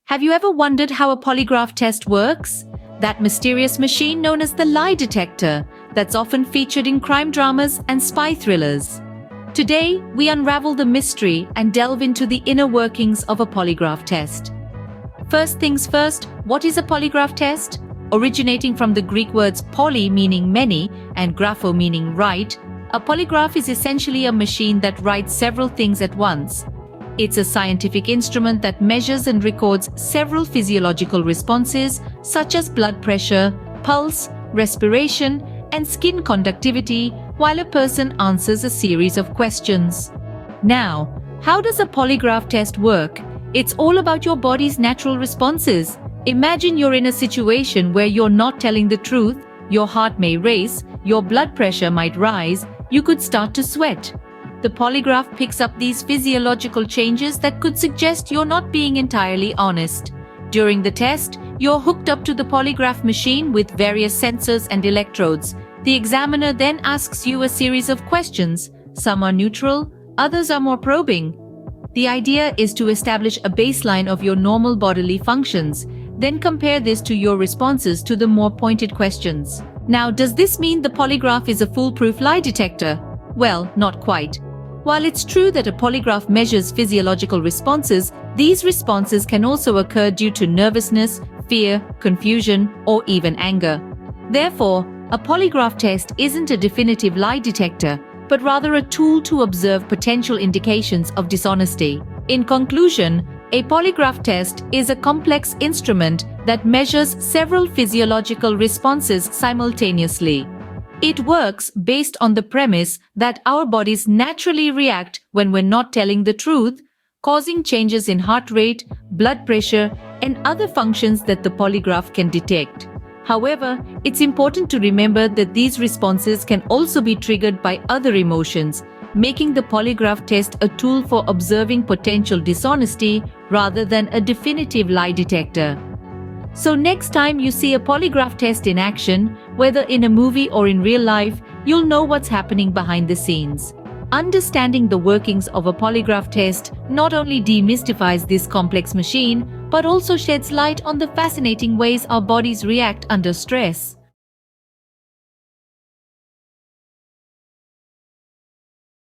Have you ever wondered how a polygraph test works? That mysterious machine known as the lie detector that's often featured in crime dramas and spy thrillers. Today, we unravel the mystery and delve into the inner workings of a polygraph test. First things first, what is a polygraph test? Originating from the Greek words poly meaning many and grapho meaning write, a polygraph is essentially a machine that writes several things at once. It's a scientific instrument that measures and records several physiological responses such as blood pressure, pulse, respiration, and skin conductivity while a person answers a series of questions. Now, how does a polygraph test work? It's all about your body's natural responses. Imagine you're in a situation where you're not telling the truth, your heart may race, your blood pressure might rise, you could start to sweat. The polygraph picks up these physiological changes that could suggest you're not being entirely honest. During the test, you're hooked up to the polygraph machine with various sensors and electrodes. The examiner then asks you a series of questions. Some are neutral, others are more probing. The idea is to establish a baseline of your normal bodily functions, then compare this to your responses to the more pointed questions. Now, does this mean the polygraph is a foolproof lie detector? Well, not quite. While it's true that a polygraph measures physiological responses, these responses can also occur due to nervousness, fear, confusion, or even anger. Therefore, a polygraph test isn't a definitive lie detector, but rather a tool to observe potential indications of dishonesty. In conclusion, a polygraph test is a complex instrument that measures several physiological responses simultaneously. It works based on the premise that our bodies naturally react when we're not telling the truth, causing changes in heart rate, blood pressure, and other functions that the polygraph can detect. However, it's important to remember that these responses can also be triggered by other emotions, making the polygraph test a tool for observing potential dishonesty rather than a definitive lie detector. So next time you see a polygraph test in action, whether in a movie or in real life, you'll know what's happening behind the scenes. Understanding the workings of a polygraph test not only demystifies this complex machine, but also sheds light on the fascinating ways our bodies react under stress.